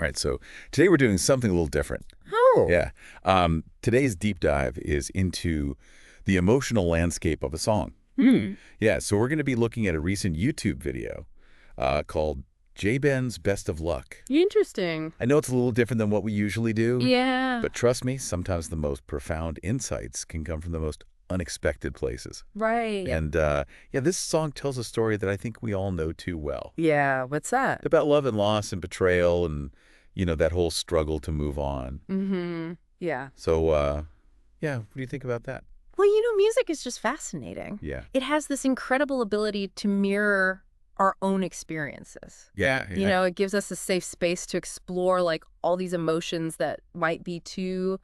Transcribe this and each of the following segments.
right, so today we're doing something a little different. Oh. Yeah. Today's deep dive is into the emotional landscape of a song. Yeah, so we're going to be looking at a recent YouTube video called JayBenz Best of Luck. Interesting. I know it's a little different than what we usually do. Yeah. But trust me, sometimes the most profound insights can come from the most unexpected places. Right. And yeah, this song tells a story that I think we all know too well. Yeah, what's that? About love and loss and betrayal and, that whole struggle to move on. Mm-hmm. Yeah. So, yeah, what do you think about that? Well, music is just fascinating. Yeah. It has this incredible ability to mirror our own experiences. Yeah. It gives us a safe space to explore like all these emotions that might be too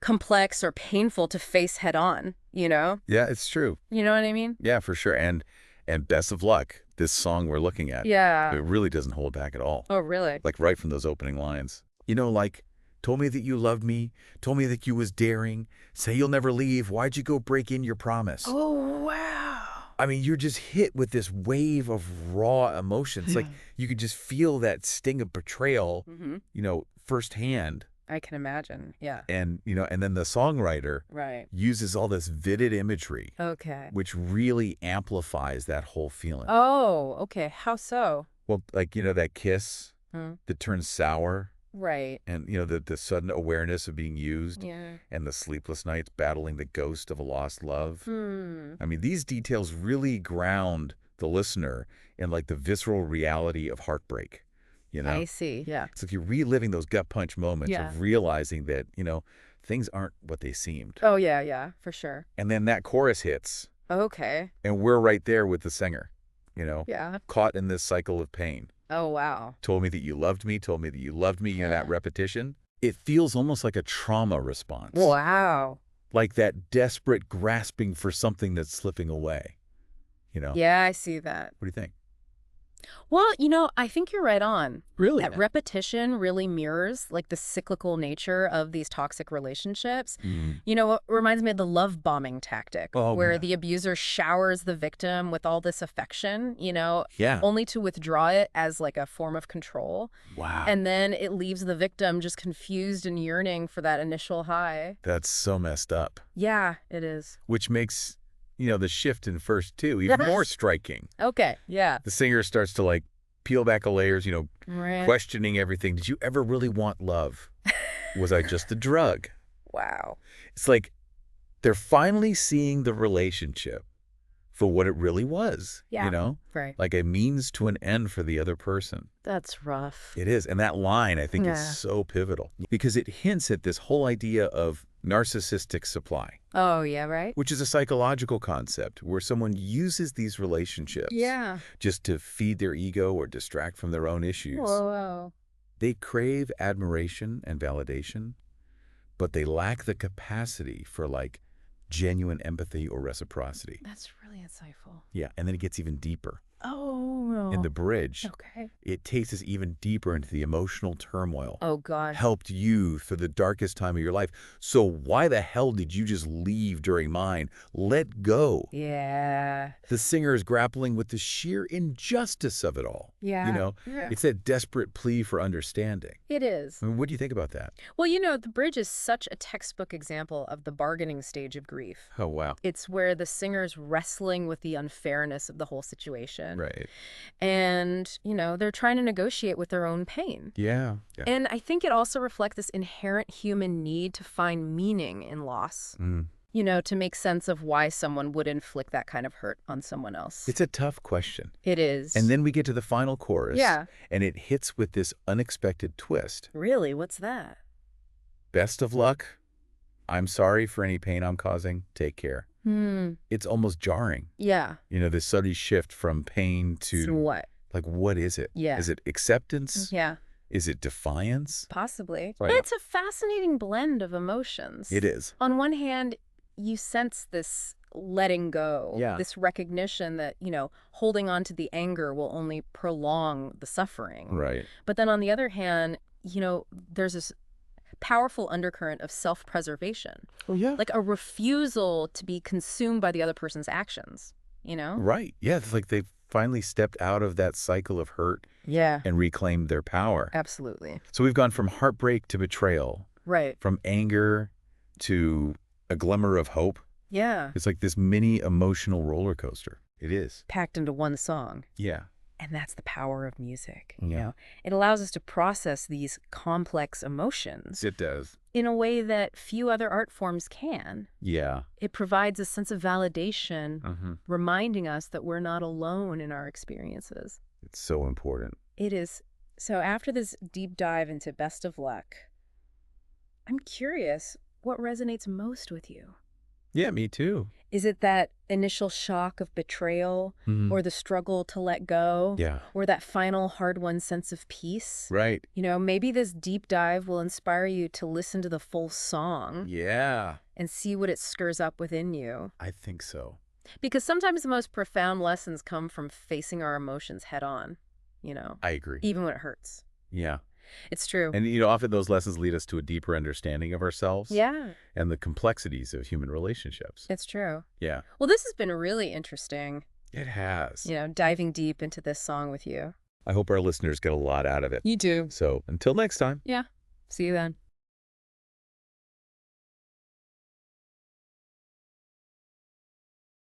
complex or painful to face head on, Yeah, it's true. You know what I mean? Yeah, for sure. And Best of Luck, this song we're looking at, Yeah. it really doesn't hold back at all. Oh, really? Like right from those opening lines. Like, told me that you loved me, told me that you was daring, say you'll never leave, why'd you go break in your promise? Oh, wow. I mean, you're just hit with this wave of raw emotions. Like, you could just feel that sting of betrayal, firsthand. I can imagine, yeah. And, and then the songwriter uses all this vivid imagery, Okay. which really amplifies that whole feeling. Oh, okay. How so? Well, like, that kiss that turns sour. Right. And, the sudden awareness of being used. Yeah. And the sleepless nights battling the ghost of a lost love. Hmm. I mean, these details really ground the listener in, like, the visceral reality of heartbreak. I see, yeah. It's like you're reliving those gut punch moments of realizing that, things aren't what they seemed. Oh, yeah, for sure. And then that chorus hits. Okay. And we're right there with the singer, Yeah. caught in this cycle of pain. Oh, wow. Told me that you loved me, told me that you loved me, that repetition. It feels almost like a trauma response. Wow. Like that desperate grasping for something that's slipping away, Yeah, I see that. What do you think? Well, I think you're right on. Really? That repetition really mirrors like the cyclical nature of these toxic relationships. It reminds me of the love bombing tactic, where the abuser showers the victim with all this affection, only to withdraw it as like a form of control. Wow. And then it leaves the victim just confused and yearning for that initial high. That's so messed up. Yeah, it is. Which makes, the shift in verse 2 even more striking. Okay, yeah. The singer starts to like peel back the layers, Right. questioning everything. Did you ever really want love? Was I just a drug? Wow. It's like they're finally seeing the relationship for what it really was, Right. like a means to an end for the other person. That's rough. It is. And that line, I think, is so pivotal because it hints at this whole idea of narcissistic supply. Oh, yeah, right? Which is a psychological concept where someone uses these relationships just to feed their ego or distract from their own issues. Whoa. They crave admiration and validation, but they lack the capacity for like genuine empathy or reciprocity. That's really insightful. Yeah, and then it gets even deeper. Oh. In the bridge, Okay. it takes us even deeper into the emotional turmoil. Oh, God. Helped you through the darkest time of your life. So why the hell did you just leave during mine? Let go. Yeah. The singer is grappling with the sheer injustice of it all. Yeah. It's that desperate plea for understanding. It is. I mean, what do you think about that? Well, the bridge is such a textbook example of the bargaining stage of grief. Oh, wow. It's where the singer's wrestling with the unfairness of the whole situation. Right. And, they're trying to negotiate with their own pain. Yeah. And I think it also reflects this inherent human need to find meaning in loss. To make sense of why someone would inflict that kind of hurt on someone else. It's a tough question. It is. And then we get to the final chorus. Yeah. And it hits with this unexpected twist. Really? What's that? Best of luck. I'm sorry for any pain I'm causing. Take care. It's almost jarring. Yeah. This sudden shift from pain to... So what? Like, what is it? Yeah. Is it acceptance? Yeah. Is it defiance? Possibly. Right. But it's a fascinating blend of emotions. It is. On one hand, you sense this letting go, Yeah. this recognition that, holding on to the anger will only prolong the suffering. Right. But then on the other hand, there's this powerful undercurrent of self-preservation. Oh, yeah. Like a refusal to be consumed by the other person's actions, Right. Yeah. It's like they've finally stepped out of that cycle of hurt Yeah. and reclaimed their power. Absolutely. So we've gone from heartbreak to betrayal. Right. From anger to a glimmer of hope. Yeah. It's like this mini emotional roller coaster. It is. Packed into one song. Yeah. And that's the power of music. Yeah. You know, it allows us to process these complex emotions It does. in a way that few other art forms can. Yeah. It provides a sense of validation, reminding us that we're not alone in our experiences. It's so important. It is. So after this deep dive into Best of Luck, I'm curious, what resonates most with you? Yeah, me too. Is it that initial shock of betrayal, or the struggle to let go, Yeah. or that final hard-won sense of peace? Right. You know, maybe this deep dive will inspire you to listen to the full song Yeah. and see what it stirs up within you. I think so. Because sometimes the most profound lessons come from facing our emotions head on, you know, I agree. even when it hurts. Yeah. It's true. And, often those lessons lead us to a deeper understanding of ourselves. Yeah. And the complexities of human relationships. It's true. Yeah. Well, this has been really interesting. It has. You know, diving deep into this song with you. I hope our listeners get a lot out of it. You do. So until next time. Yeah. See you then.